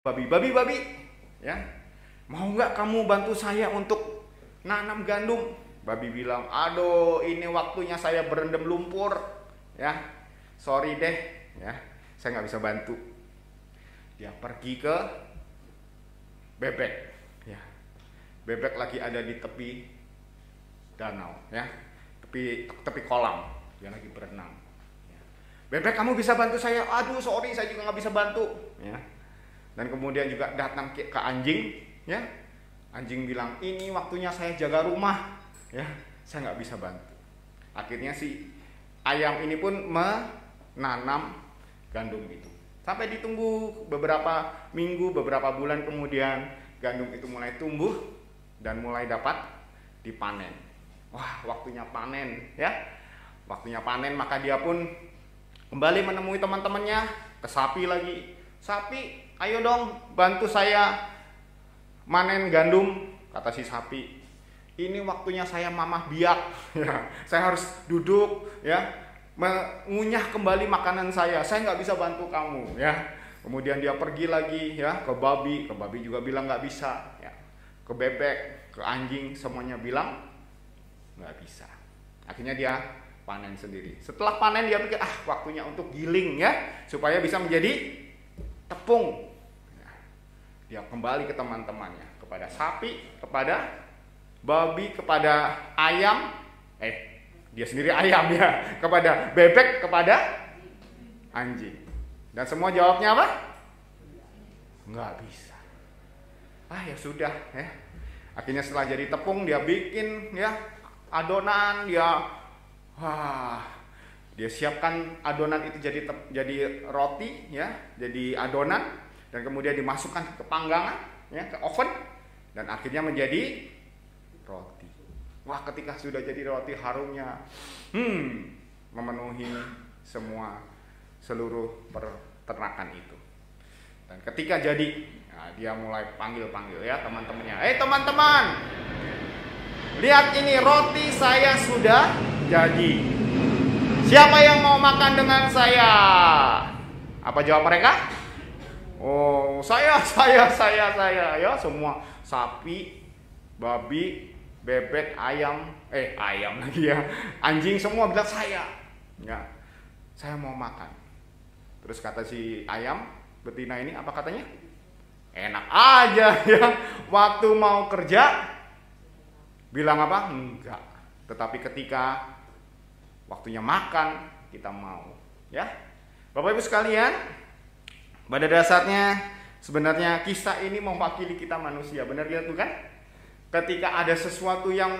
Babi, ya, mau nggak kamu bantu saya untuk nanam gandum? Babi bilang, aduh, ini waktunya saya berendam lumpur, ya, sorry deh, ya, saya nggak bisa bantu. Dia pergi ke bebek, ya, bebek lagi ada di tepi danau, ya, tepi kolam, dia lagi berenang. Ya. Bebek, kamu bisa bantu saya? Aduh, sorry, saya juga nggak bisa bantu, ya. Dan kemudian juga datang ke anjing, ya. Anjing bilang, ini waktunya saya jaga rumah, ya, saya nggak bisa bantu. Akhirnya si ayam ini pun menanam gandum itu. Sampai ditunggu beberapa minggu, beberapa bulan kemudian gandum itu mulai tumbuh dan mulai dapat dipanen. Wah, waktunya panen, ya. Waktunya panen, maka dia pun kembali menemui teman-temannya, ke sapi lagi. Sapi, ayo dong bantu saya manen gandum, kata si sapi. Ini waktunya saya mamah biak, ya. Saya harus duduk, ya, mengunyah kembali makanan saya nggak bisa bantu kamu, ya. Kemudian dia pergi lagi, ya, ke babi juga bilang nggak bisa, ya. Ke bebek, ke anjing, semuanya bilang nggak bisa. Akhirnya dia panen sendiri. Setelah panen dia pikir, waktunya untuk giling, ya, supaya bisa menjadi tepung. Dia kembali ke teman-temannya, kepada sapi, kepada babi, kepada ayam, dia sendiri ayam, ya, kepada bebek, kepada anjing. Dan semua jawabnya apa? Nggak bisa. Ya sudah, ya. Akhirnya setelah jadi tepung dia bikin, ya, adonan, dia siapkan adonan itu jadi roti, ya, jadi adonan, dan kemudian dimasukkan ke panggangan, ya, ke oven, dan akhirnya menjadi roti. Wah, ketika sudah jadi roti, harumnya memenuhi seluruh peternakan itu. Dan ketika jadi, dia mulai panggil-panggil, ya, teman-temannya. Teman-teman, lihat ini, roti saya sudah jadi. Siapa yang mau makan dengan saya? Apa jawab mereka? Oh, saya. Ya, semua sapi, babi, bebek, ayam lagi, ya, anjing, semua bilang saya. Ya, saya mau makan. Terus kata si ayam betina ini, apa katanya? Enak aja, ya. Waktu mau kerja bilang apa? Enggak. Tetapi ketika waktunya makan, kita mau, ya. Bapak Ibu sekalian, pada dasarnya sebenarnya kisah ini mewakili kita manusia, benar gitu kan? Ketika ada sesuatu yang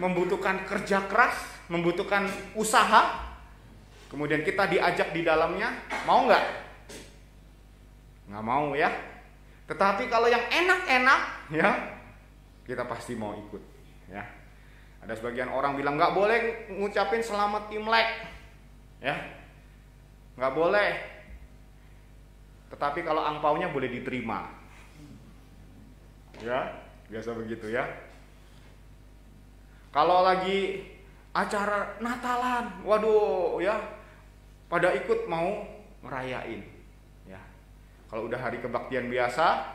membutuhkan kerja keras, membutuhkan usaha, kemudian kita diajak di dalamnya, mau nggak? Nggak mau, ya. Tetapi kalau yang enak-enak, ya, kita pasti mau ikut, ya. Ada sebagian orang bilang nggak boleh ngucapin selamat Imlek, ya, nggak boleh. Tetapi kalau angpaunya boleh diterima, ya, biasa begitu, ya. Kalau lagi acara Natalan, waduh, ya, pada ikut mau ngerayain, ya. Kalau udah hari kebaktian biasa,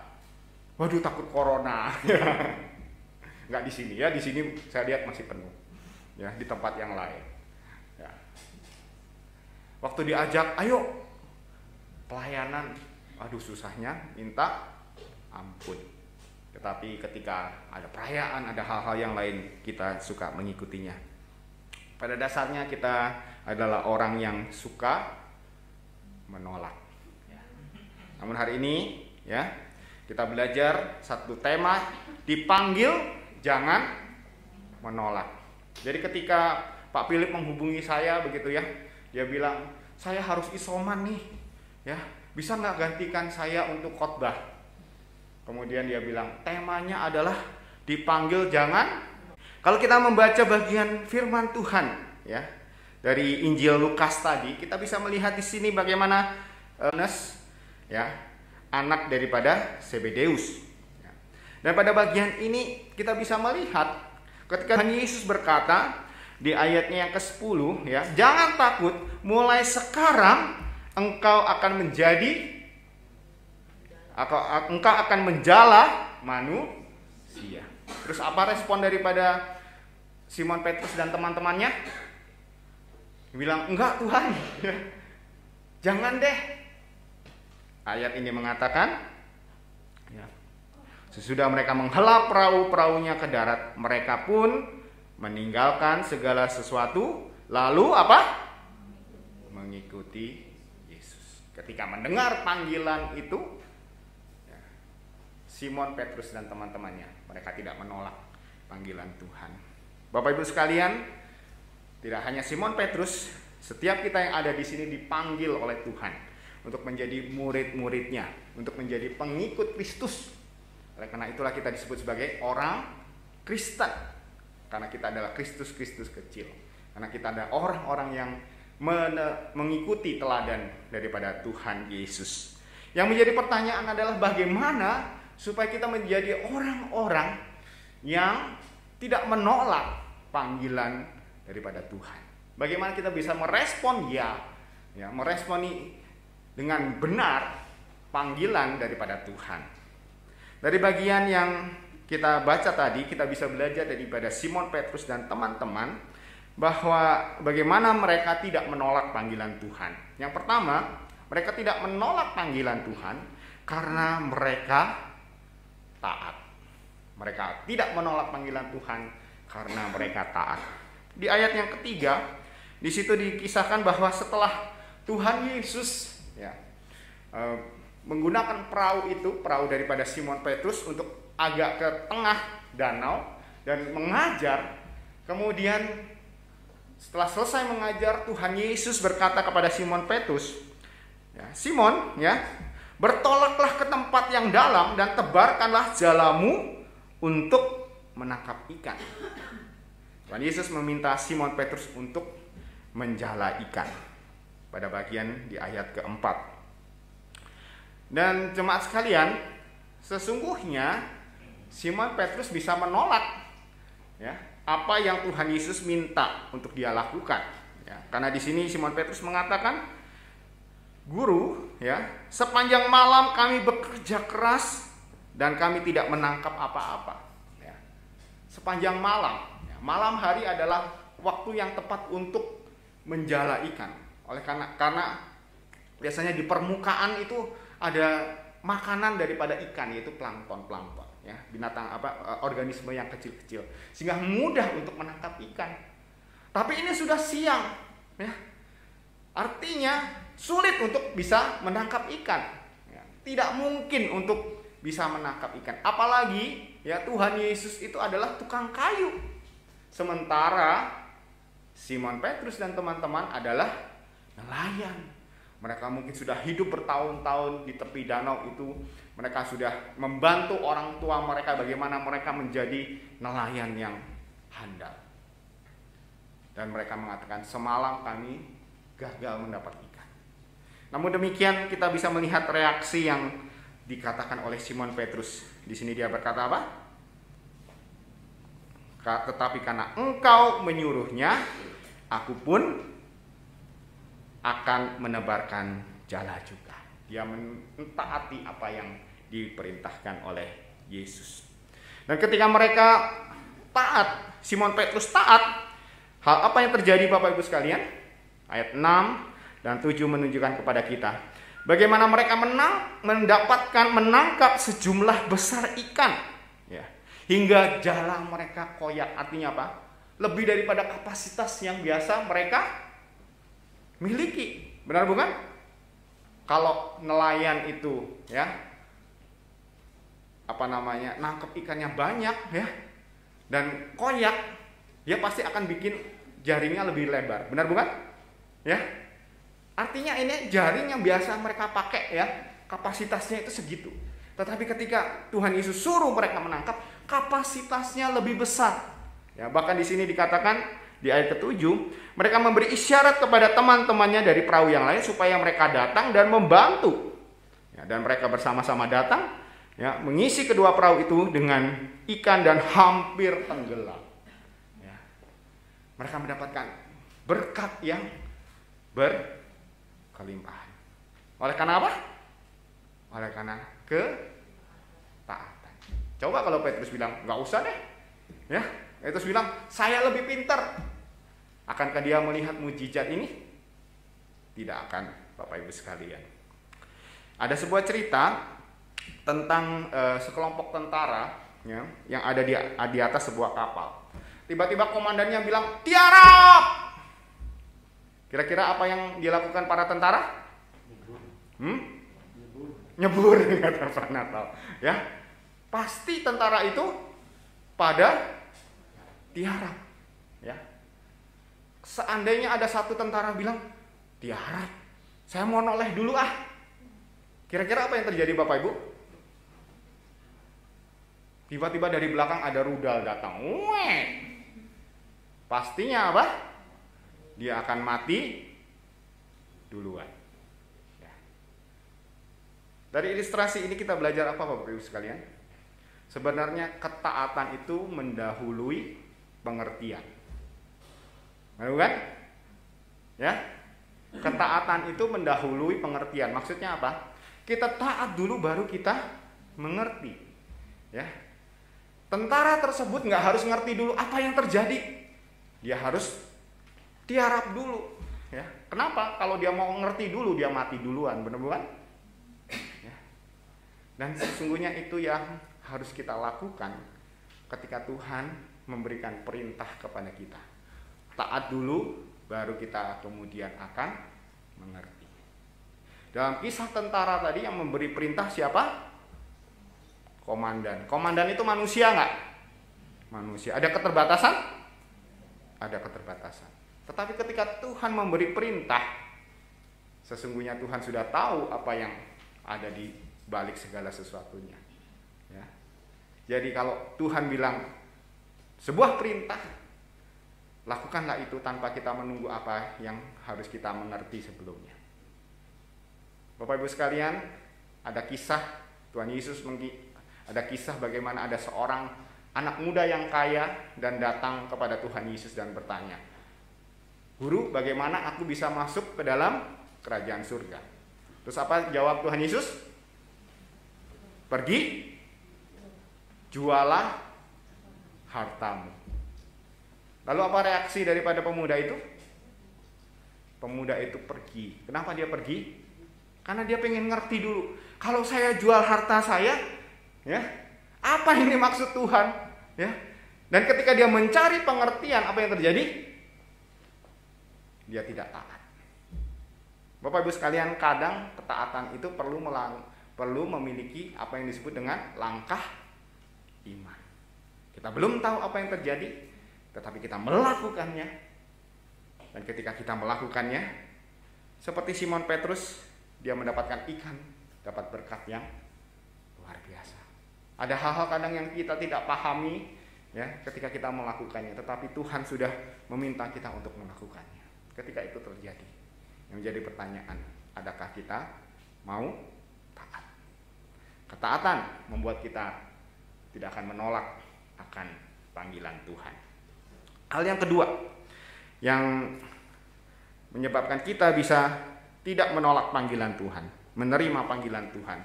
waduh, takut corona, ya. Nggak di sini, ya, di sini saya lihat masih penuh, ya, di tempat yang lain, ya. Waktu diajak, ayo pelayanan, aduh, susahnya minta ampun. Tetapi ketika ada perayaan, ada hal-hal yang lain, kita suka mengikutinya. Pada dasarnya kita adalah orang yang suka menolak, ya. Namun hari ini, ya, kita belajar satu tema, dipanggil jangan menolak. Jadi ketika Pak Philip menghubungi saya begitu, ya, dia bilang, saya harus isoman nih, ya, bisa nggak gantikan saya untuk khotbah? Kemudian dia bilang, temanya adalah dipanggil jangan. Kalau kita membaca bagian firman Tuhan, ya, dari Injil Lukas tadi, kita bisa melihat di sini bagaimana Yohanes, ya, anak daripada Zebedeus. Dan pada bagian ini kita bisa melihat ketika Yesus berkata di ayatnya yang ke-10, ya, jangan takut, mulai sekarang engkau akan menjadi engkau akan menjala manusia. Terus apa respon daripada Simon Petrus dan teman-temannya? Bilang, enggak Tuhan, jangan deh. Ayat ini mengatakan, ya, sesudah mereka menghela perahu-perahunya ke darat, mereka pun meninggalkan segala sesuatu, lalu apa? Mengikuti Yesus. Ketika mendengar panggilan itu, ya, Simon Petrus dan teman-temannya, mereka tidak menolak panggilan Tuhan. Bapak Ibu sekalian, tidak hanya Simon Petrus, setiap kita yang ada di sini dipanggil oleh Tuhan untuk menjadi murid-muridnya, untuk menjadi pengikut Kristus. Oleh karena itulah kita disebut sebagai orang Kristen, karena kita adalah Kristus-Kristus kecil. Karena kita adalah orang-orang yang mengikuti teladan daripada Tuhan Yesus. Yang menjadi pertanyaan adalah bagaimana supaya kita menjadi orang-orang yang tidak menolak panggilan daripada Tuhan. Bagaimana kita bisa merespon meresponi dengan benar panggilan daripada Tuhan. Dari bagian yang kita baca tadi, kita bisa belajar daripada Simon Petrus dan teman-teman bahwa bagaimana mereka tidak menolak panggilan Tuhan. Yang pertama, mereka tidak menolak panggilan Tuhan karena mereka taat. Mereka tidak menolak panggilan Tuhan karena mereka taat. Di ayat yang ketiga, di situ dikisahkan bahwa setelah Tuhan Yesus menggunakan perahu daripada Simon Petrus untuk agak ke tengah danau dan mengajar, kemudian setelah selesai mengajar, Tuhan Yesus berkata kepada Simon Petrus, Simon, bertolaklah ke tempat yang dalam dan tebarkanlah jalamu untuk menangkap ikan. Tuhan Yesus meminta Simon Petrus untuk menjala ikan pada bagian di ayat keempat. Dan jemaat sekalian, sesungguhnya Simon Petrus bisa menolak apa yang Tuhan Yesus minta untuk dia lakukan. Karena di sini Simon Petrus mengatakan, Guru, sepanjang malam kami bekerja keras dan kami tidak menangkap apa-apa. Sepanjang malam, malam hari adalah waktu yang tepat untuk menjala ikan. Karena biasanya di permukaan itu ada makanan daripada ikan, yaitu plankton, binatang organisme yang kecil-kecil, sehingga mudah untuk menangkap ikan. Tapi ini sudah siang, artinya sulit untuk bisa menangkap ikan. Tidak mungkin untuk bisa menangkap ikan. Apalagi Tuhan Yesus itu adalah tukang kayu. Sementara Simon Petrus dan teman-teman adalah nelayan. Mereka mungkin sudah hidup bertahun-tahun di tepi danau itu. Mereka sudah membantu orang tua mereka bagaimana mereka menjadi nelayan yang handal. Dan mereka mengatakan, semalam kami gagal mendapat ikan. Namun demikian kita bisa melihat reaksi yang dikatakan oleh Simon Petrus. Di sini dia berkata apa? Tetapi karena engkau menyuruhnya, aku pun akan menebarkan jala juga. Dia mentaati apa yang diperintahkan oleh Yesus. Dan ketika mereka taat, Simon Petrus taat, hal apa yang terjadi Bapak Ibu sekalian? Ayat 6 dan 7 menunjukkan kepada kita bagaimana mereka menangkap sejumlah besar ikan, hingga jala mereka koyak. Artinya apa? Lebih daripada kapasitas yang biasa mereka miliki. Benar bukan? Kalau nelayan itu nangkep ikannya banyak dan koyak, dia pasti akan bikin jaringnya lebih lebar. Benar bukan? Artinya ini jaring yang biasa mereka pakai kapasitasnya itu segitu. Tetapi ketika Tuhan Yesus suruh mereka menangkap, kapasitasnya lebih besar. Bahkan di sini dikatakan di ayat ke-7, mereka memberi isyarat kepada teman-temannya dari perahu yang lain supaya mereka datang dan membantu. Dan mereka bersama-sama datang, mengisi kedua perahu itu dengan ikan dan hampir tenggelam. Mereka mendapatkan berkat yang berkelimpahan. Oleh karena apa? oleh karena ketaatan. Coba kalau Petrus bilang, nggak usah deh. Ya, Petrus bilang, saya lebih pintar. Akankah dia melihat mujizat ini? Tidak akan, Bapak Ibu sekalian. Ada sebuah cerita tentang sekelompok tentara ya, yang ada di atas sebuah kapal. Tiba-tiba komandannya bilang, tiarap! Kira-kira apa yang dilakukan para tentara? Nyebur, kata Pak Natal. Ya, pasti tentara itu pada tiarap. Ya, seandainya ada satu tentara bilang, tiarap, saya mau noleh dulu ah. Kira-kira apa yang terjadi Bapak Ibu? Tiba-tiba dari belakang ada rudal datang. Pastinya apa? Dia akan mati duluan. Ya. Dari ilustrasi ini kita belajar apa Bapak Ibu sekalian? Sebenarnya ketaatan itu mendahului pengertian. Benar kan? Ya. Ketaatan itu mendahului pengertian. Maksudnya apa? Kita taat dulu baru kita mengerti. Ya. Tentara tersebut nggak harus ngerti dulu apa yang terjadi. Dia harus tiarap dulu. Ya. Kenapa? Kalau dia mau ngerti dulu, dia mati duluan. Benar bukan? Ya. Dan sesungguhnya itu yang harus kita lakukan ketika Tuhan memberikan perintah kepada kita. Taat dulu, baru kita kemudian akan mengerti. Dalam kisah tentara tadi yang memberi perintah siapa? Komandan. Komandan itu manusia nggak? Manusia. Ada keterbatasan? Ada keterbatasan. Tetapi ketika Tuhan memberi perintah, sesungguhnya Tuhan sudah tahu apa yang ada di balik segala sesuatunya. Ya. Jadi kalau Tuhan bilang sebuah perintah, lakukanlah itu tanpa kita menunggu apa yang harus kita mengerti sebelumnya. Bapak Ibu sekalian, ada kisah Tuhan Yesus ada kisah bagaimana ada seorang anak muda yang kaya dan datang kepada Tuhan Yesus dan bertanya, "Guru, bagaimana aku bisa masuk ke dalam kerajaan surga?" Terus apa jawab Tuhan Yesus? "Pergi, jualah hartamu." Lalu apa reaksi daripada pemuda itu? Pemuda itu pergi. Kenapa dia pergi? Karena dia pengen ngerti dulu. Kalau saya jual harta saya, ya, apa ini maksud Tuhan? Ya. Dan ketika dia mencari pengertian, apa yang terjadi? Dia tidak taat. Bapak Ibu sekalian, kadang ketaatan itu perlu memiliki apa yang disebut dengan langkah iman. Kita belum tahu apa yang terjadi, tetapi kita melakukannya. Dan ketika kita melakukannya, seperti Simon Petrus, dia mendapatkan ikan, dapat berkat yang luar biasa. Ada hal-hal kadang yang kita tidak pahami ya ketika kita melakukannya, tetapi Tuhan sudah meminta kita untuk melakukannya. Ketika itu terjadi, yang menjadi pertanyaan, adakah kita mau taat? Ketaatan membuat kita tidak akan menolak akan panggilan Tuhan. Hal yang kedua yang menyebabkan kita bisa tidak menolak panggilan Tuhan, menerima panggilan Tuhan,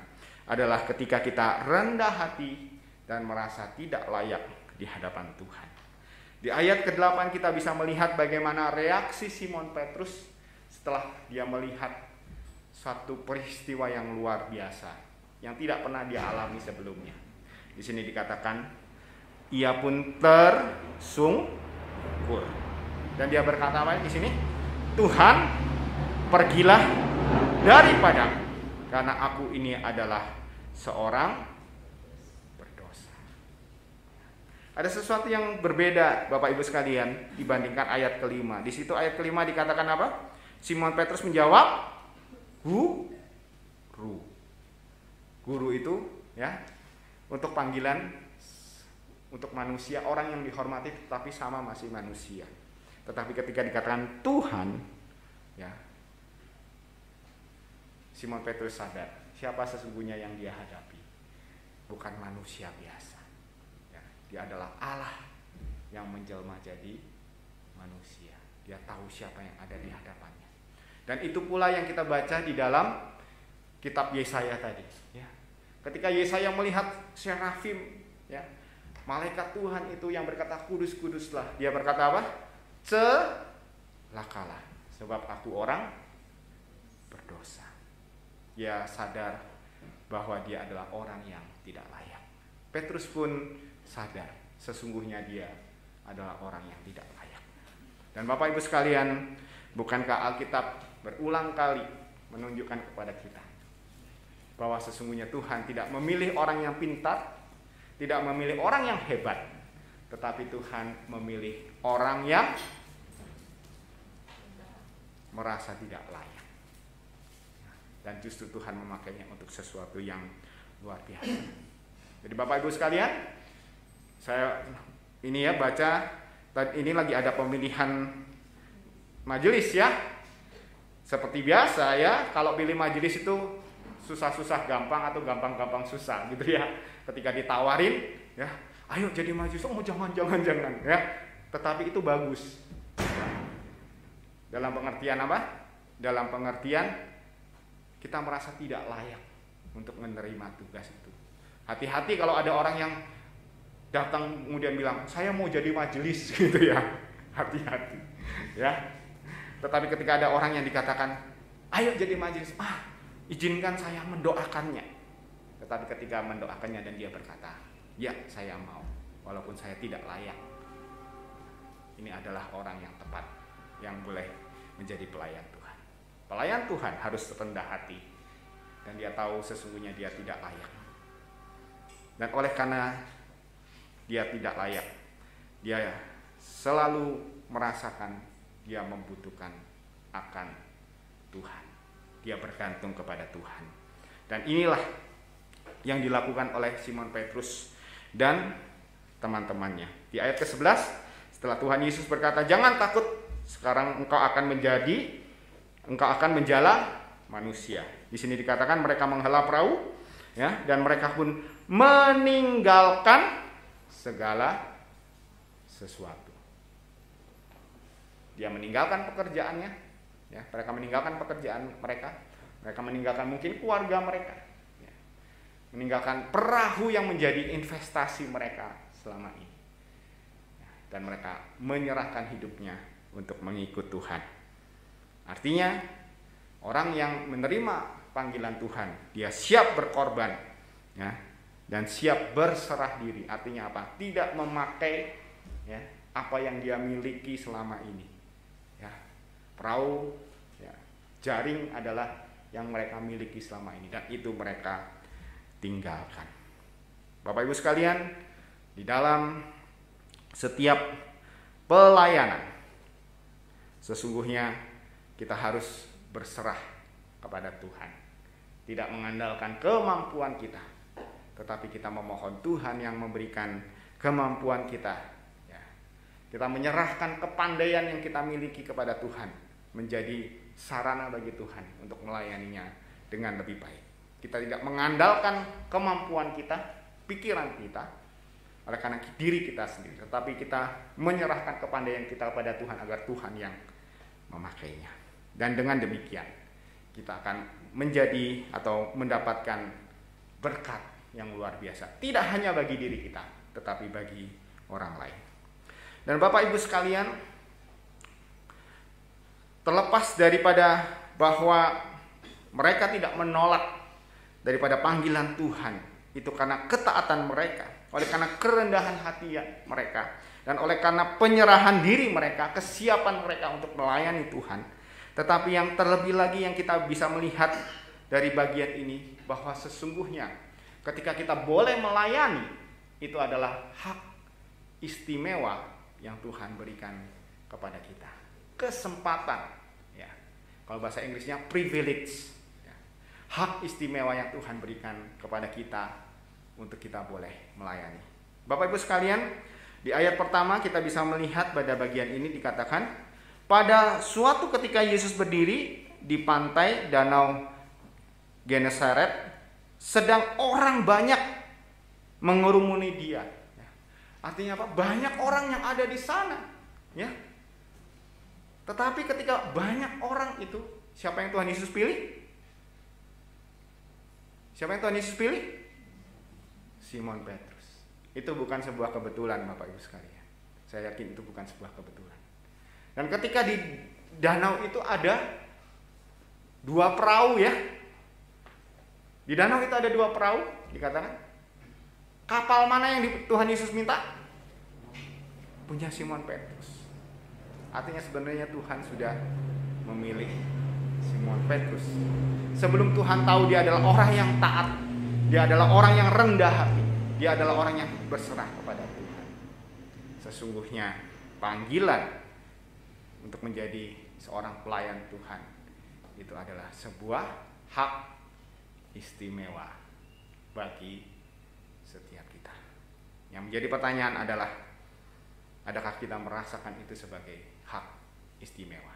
adalah ketika kita rendah hati dan merasa tidak layak di hadapan Tuhan. Di ayat ke-8 kita bisa melihat bagaimana reaksi Simon Petrus setelah dia melihat suatu peristiwa yang luar biasa yang tidak pernah dia alami sebelumnya. Di sini dikatakan ia pun tersungkur dan dia berkata apa di sini? "Tuhan, pergilah daripadaku, karena aku ini adalah seorang berdosa." Ada sesuatu yang berbeda Bapak Ibu sekalian dibandingkan ayat kelima. Di situ ayat kelima dikatakan apa? Simon Petrus menjawab, "Guru." Guru itu ya untuk panggilan untuk manusia, orang yang dihormati tetapi sama masih manusia. Tetapi ketika dikatakan Tuhan, ya, Simon Petrus sadar siapa sesungguhnya yang dia hadapi. Bukan manusia biasa. Ya, dia adalah Allah yang menjelma jadi manusia. Dia tahu siapa yang ada di hadapannya. Dan itu pula yang kita baca di dalam kitab Yesaya tadi, ya. Ketika Yesaya melihat serafim, ya, malaikat Tuhan itu yang berkata kudus kuduslah, dia berkata apa? Celakalah, sebab aku orang berdosa. Dia sadar bahwa dia adalah orang yang tidak layak. Petrus pun sadar sesungguhnya dia adalah orang yang tidak layak. Dan Bapak Ibu sekalian, bukankah Alkitab berulang kali menunjukkan kepada kita bahwa sesungguhnya Tuhan tidak memilih orang yang pintar, tidak memilih orang yang hebat, tetapi Tuhan memilih orang yang merasa tidak layak. Dan justru Tuhan memakainya untuk sesuatu yang luar biasa. Jadi Bapak Ibu sekalian, saya ini ya baca, ini lagi ada pemilihan majelis ya. Seperti biasa ya, kalau pilih majelis itu susah-susah gampang atau gampang-gampang susah gitu ya. Ketika ditawarin, ya, ayo jadi majelis, oh jangan ya. Tetapi itu bagus. Dalam pengertian apa? Dalam pengertian kita merasa tidak layak untuk menerima tugas itu. Hati-hati kalau ada orang yang datang kemudian bilang, saya mau jadi majelis gitu ya. Hati-hati ya. Tetapi ketika ada orang yang dikatakan, ayo jadi majelis, izinkan saya mendoakannya. Tetapi ketika mendoakannya dan dia berkata, ya saya mau, walaupun saya tidak layak. Ini adalah orang yang tepat, yang boleh menjadi pelayan Tuhan. Pelayan Tuhan harus rendah hati, dan dia tahu sesungguhnya dia tidak layak. Dan oleh karena dia tidak layak, dia selalu merasakan dia membutuhkan akan Tuhan. Dia bergantung kepada Tuhan. Dan inilah yang dilakukan oleh Simon Petrus dan teman-temannya. Di ayat ke-11, setelah Tuhan Yesus berkata, jangan takut, sekarang engkau akan menjala manusia. Di sini dikatakan mereka menghela perahu, ya, dan mereka pun meninggalkan segala sesuatu. Dia meninggalkan pekerjaannya, ya, mereka meninggalkan pekerjaan mereka meninggalkan mungkin keluarga mereka, ya, meninggalkan perahu yang menjadi investasi mereka selama ini, ya, dan mereka menyerahkan hidupnya untuk mengikut Tuhan. Artinya orang yang menerima panggilan Tuhan, dia siap berkorban, ya, dan siap berserah diri. Artinya apa? Tidak memakai, ya, apa yang dia miliki selama ini. Ya, perahu, ya, jaring adalah yang mereka miliki selama ini, dan itu mereka tinggalkan. Bapak Ibu sekalian, di dalam setiap pelayanan sesungguhnya kita harus berserah kepada Tuhan. Tidak mengandalkan kemampuan kita, tetapi kita memohon Tuhan yang memberikan kemampuan kita. Kita menyerahkan kepandaian yang kita miliki kepada Tuhan, menjadi sarana bagi Tuhan untuk melayaninya dengan lebih baik. Kita tidak mengandalkan kemampuan kita, pikiran kita, oleh karena diri kita sendiri, tetapi kita menyerahkan kepandaian kita kepada Tuhan agar Tuhan yang memakainya. Dan dengan demikian kita akan menjadi atau mendapatkan berkat yang luar biasa, tidak hanya bagi diri kita, tetapi bagi orang lain. Dan Bapak Ibu sekalian, terlepas daripada bahwa mereka tidak menolak daripada panggilan Tuhan, itu karena ketaatan mereka, oleh karena kerendahan hati mereka, dan oleh karena penyerahan diri mereka, kesiapan mereka untuk melayani Tuhan. Tetapi yang terlebih lagi yang kita bisa melihat dari bagian ini, bahwa sesungguhnya ketika kita boleh melayani, itu adalah hak istimewa yang Tuhan berikan kepada kita, kesempatan, ya, kalau bahasa Inggrisnya privilege, ya, hak istimewa yang Tuhan berikan kepada kita untuk kita boleh melayani. Bapak Ibu sekalian, di ayat pertama kita bisa melihat pada bagian ini dikatakan, pada suatu ketika Yesus berdiri di pantai danau Genesaret, sedang orang banyak mengerumuni dia. Artinya apa? Banyak orang yang ada di sana, ya. Tetapi ketika banyak orang itu, siapa yang Tuhan Yesus pilih? Siapa yang Tuhan Yesus pilih? Simon Petrus. Itu bukan sebuah kebetulan Bapak Ibu sekalian. Saya yakin itu bukan sebuah kebetulan. Dan ketika di danau itu ada 2 perahu ya. Di danau itu ada 2 perahu, dikatakan. Kapal mana yang Tuhan Yesus minta? Punya Simon Petrus. Artinya sebenarnya Tuhan sudah memilih Simon Petrus. Sebelum Tuhan tahu dia adalah orang yang taat, dia adalah orang yang rendah hati, dia adalah orang yang berserah kepada Tuhan. Sesungguhnya panggilan untuk menjadi seorang pelayan Tuhan itu adalah sebuah hak istimewa bagi setiap kita. Yang menjadi pertanyaan adalah, adakah kita merasakan itu sebagai hak istimewa?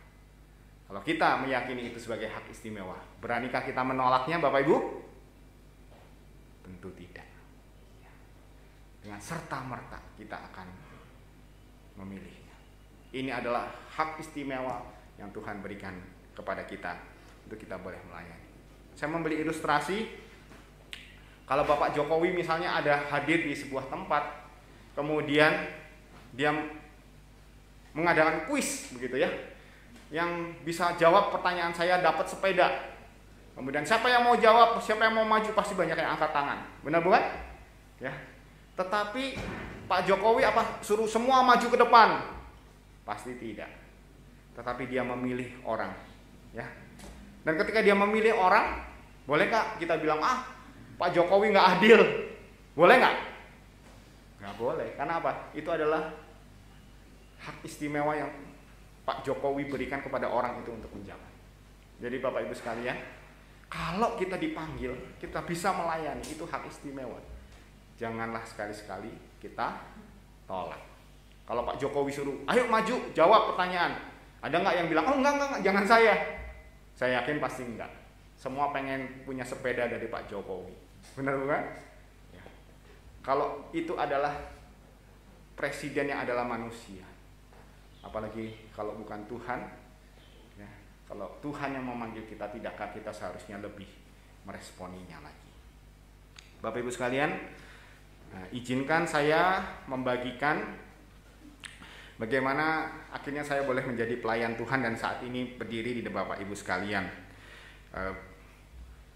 Kalau kita meyakini itu sebagai hak istimewa, beranikah kita menolaknya Bapak Ibu? Tentu tidak. Dengan serta-merta kita akan memilihnya. Ini adalah hak istimewa yang Tuhan berikan kepada kita untuk kita boleh melayani. Saya memberi ilustrasi, kalau Bapak Jokowi misalnya ada hadir di sebuah tempat, kemudian dia mengadakan kuis begitu ya, yang bisa jawab pertanyaan saya dapat sepeda. Kemudian siapa yang mau jawab, siapa yang mau maju, pasti banyak yang angkat tangan. Benar bukan? Ya. Tetapi Pak Jokowi apa suruh semua maju ke depan? Pasti tidak. Tetapi dia memilih orang, ya. Dan ketika dia memilih orang, bolehkah kita bilang Pak Jokowi nggak adil? Boleh nggak? Nggak boleh. Karena apa? Itu adalah hak istimewa yang Pak Jokowi berikan kepada orang itu untuk menjabat. Jadi Bapak Ibu sekalian, kalau kita dipanggil, kita bisa melayani, itu hak istimewa. Janganlah sekali-sekali kita tolak. Kalau Pak Jokowi suruh, ayo maju, jawab pertanyaan. Ada nggak yang bilang, oh enggak, jangan saya. Saya yakin pasti enggak. Semua pengen punya sepeda dari Pak Jokowi. Benar bukan? Ya. Kalau itu adalah presiden yang adalah manusia, apalagi kalau bukan Tuhan, ya, kalau Tuhan yang memanggil kita, tidakkah kita seharusnya lebih meresponinya lagi? Bapak Ibu sekalian, izinkan saya membagikan bagaimana akhirnya saya boleh menjadi pelayan Tuhan dan saat ini berdiri di Bapak Ibu sekalian.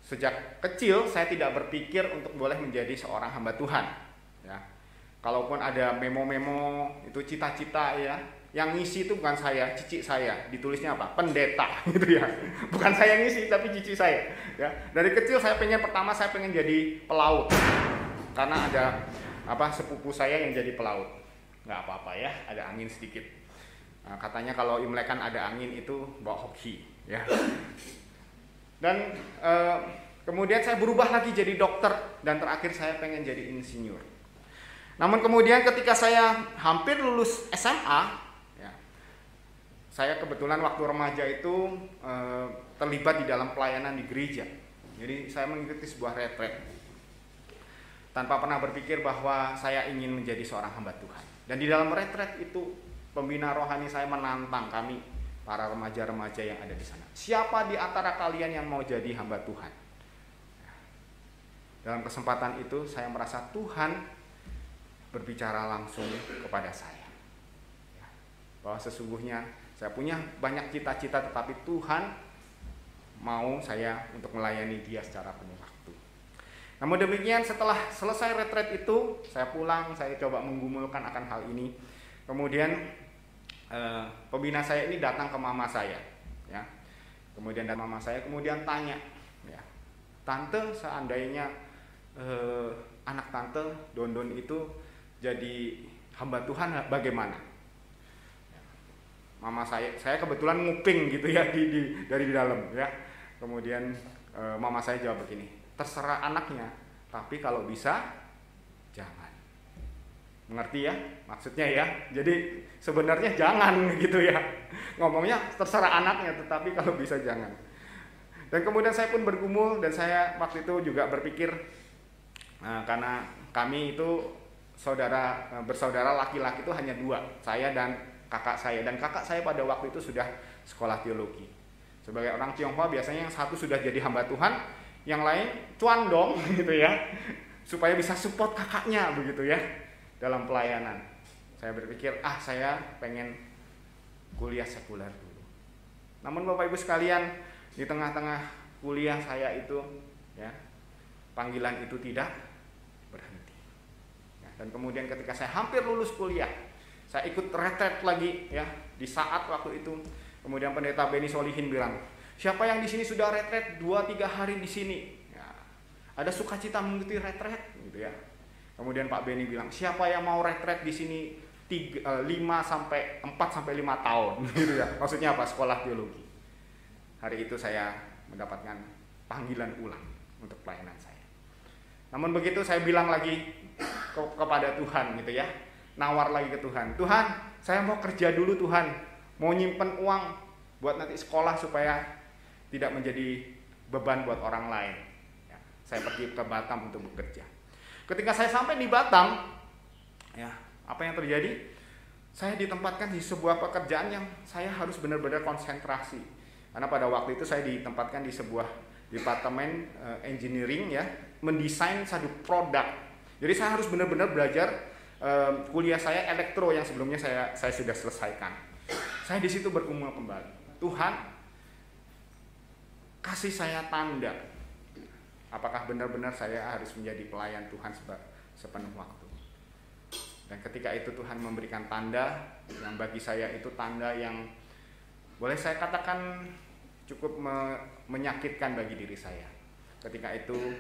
Sejak kecil saya tidak berpikir untuk boleh menjadi seorang hamba Tuhan. Ya. Kalaupun ada memo-memo itu cita-cita ya, yang ngisi itu bukan saya, cici saya. Ditulisnya apa? Pendeta gitu ya. Bukan saya ngisi tapi cici saya. Ya. Dari kecil saya pengen jadi pelaut. Karena ada sepupu saya yang jadi pelaut. Nggak apa-apa ya, ada angin sedikit. Katanya kalau Imlek kan ada angin itu bawa hoki ya. Dan kemudian saya berubah lagi jadi dokter dan terakhir saya pengen jadi insinyur. Namun kemudian ketika saya hampir lulus SMA, ya, saya kebetulan waktu remaja itu terlibat di dalam pelayanan di gereja. Jadi saya mengikuti sebuah retret tanpa pernah berpikir bahwa saya ingin menjadi seorang hamba Tuhan. Dan di dalam retret itu pembina rohani saya menantang kami para remaja-remaja yang ada di sana. Siapa di antara kalian yang mau jadi hamba Tuhan? Dalam kesempatan itu saya merasa Tuhan berbicara langsung kepada saya. Bahwa sesungguhnya saya punya banyak cita-cita tetapi Tuhan mau saya untuk melayani Dia secara penuh waktu. Namun demikian setelah selesai retret itu saya pulang, saya coba menggumulkan akan hal ini. Kemudian pembina saya ini datang ke mama saya, ya. Kemudian dan mama saya kemudian tanya, ya, tante seandainya anak tante Dondon itu jadi hamba Tuhan bagaimana? Mama saya kebetulan nguping gitu ya dari dalam, ya. Kemudian mama saya jawab begini, terserah anaknya, tapi kalau bisa jangan. Mengerti ya maksudnya ya? Jadi sebenarnya jangan gitu ya. Ngomongnya terserah anaknya, tetapi kalau bisa jangan. Dan kemudian saya pun bergumul dan saya waktu itu juga berpikir karena kami itu bersaudara laki-laki itu hanya 2, saya dan kakak saya. Dan kakak saya pada waktu itu sudah sekolah teologi. Sebagai orang Tionghoa biasanya yang satu sudah jadi hamba Tuhan, yang lain cuan dong gitu ya, supaya bisa support kakaknya begitu ya dalam pelayanan. Saya berpikir saya pengen kuliah sekuler dulu. Namun Bapak Ibu sekalian, di tengah-tengah kuliah saya itu ya, panggilan itu tidak berhenti ya, dan kemudian ketika saya hampir lulus kuliah, saya ikut retret lagi ya. Di saat waktu itu kemudian pendeta Beni Solihin bilang, siapa yang di sini sudah retret 2-3 hari di sini ya, ada sukacita mengikuti retret gitu ya. Kemudian Pak Beni bilang, siapa yang mau retret di sini 4 sampai 5 tahun gitu ya. Maksudnya apa? Sekolah teologi. Hari itu saya mendapatkan panggilan ulang untuk pelayanan saya. Namun begitu saya bilang lagi kepada Tuhan gitu ya, nawar lagi ke Tuhan, Tuhan saya mau kerja dulu Tuhan, mau nyimpen uang buat nanti sekolah supaya tidak menjadi beban buat orang lain ya. Saya pergi ke Batam untuk bekerja. Ketika saya sampai di Batam ya, apa yang terjadi? Saya ditempatkan di sebuah pekerjaan yang saya harus benar-benar konsentrasi. Karena pada waktu itu saya ditempatkan di sebuah departemen engineering ya, mendesain satu produk. Jadi saya harus benar-benar belajar kuliah saya elektro yang sebelumnya saya sudah selesaikan. Saya di situ bergumul kembali. Tuhan, kasih saya tanda. Apakah benar-benar saya harus menjadi pelayan Tuhan sepenuh waktu? Dan ketika itu Tuhan memberikan tanda yang bagi saya itu tanda yang boleh saya katakan cukup menyakitkan bagi diri saya. Ketika itu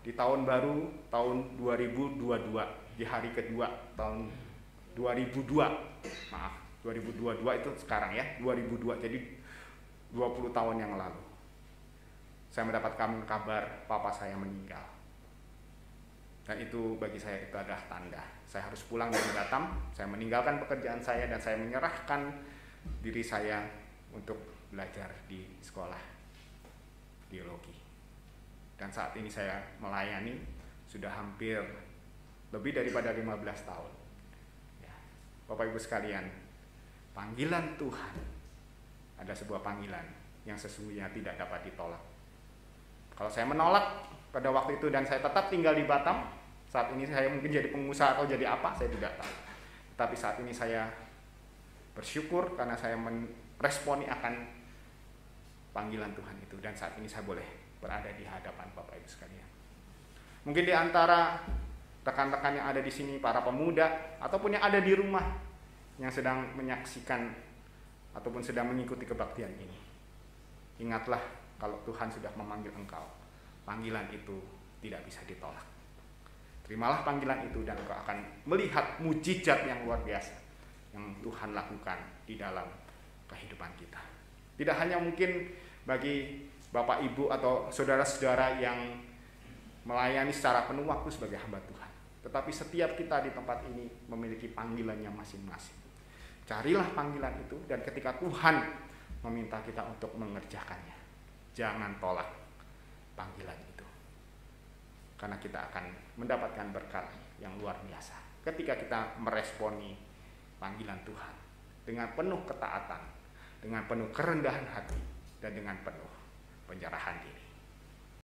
di tahun baru tahun 2022, di hari kedua tahun 2022 itu sekarang ya, 2002, jadi 20 tahun yang lalu saya mendapatkan kabar papa saya meninggal. Dan itu bagi saya itu adalah tanda. Saya harus pulang dari Batam, saya meninggalkan pekerjaan saya dan saya menyerahkan diri saya untuk belajar di sekolah teologi. Dan saat ini saya melayani sudah hampir lebih daripada 15 tahun. Ya. Bapak Ibu sekalian, panggilan Tuhan ada sebuah panggilan yang sesungguhnya tidak dapat ditolak. Kalau saya menolak pada waktu itu dan saya tetap tinggal di Batam, saat ini saya mungkin jadi pengusaha atau jadi apa, saya tidak tahu. Tapi saat ini saya bersyukur karena saya meresponi akan panggilan Tuhan itu, dan saat ini saya boleh berada di hadapan Bapak Ibu sekalian. Mungkin di antara rekan-rekan yang ada di sini, para pemuda ataupun yang ada di rumah yang sedang menyaksikan ataupun sedang mengikuti kebaktian ini, ingatlah kalau Tuhan sudah memanggil engkau, panggilan itu tidak bisa ditolak. Terimalah panggilan itu dan engkau akan melihat mujizat yang luar biasa yang Tuhan lakukan di dalam kehidupan kita. Tidak hanya mungkin bagi Bapak Ibu atau saudara-saudara yang melayani secara penuh waktu sebagai hamba Tuhan, tetapi setiap kita di tempat ini memiliki panggilannya masing-masing. Carilah panggilan itu, dan ketika Tuhan meminta kita untuk mengerjakannya, jangan tolak panggilan itu, karena kita akan mendapatkan berkat yang luar biasa ketika kita meresponi panggilan Tuhan dengan penuh ketaatan, dengan penuh kerendahan hati, dan dengan penuh penyerahan diri.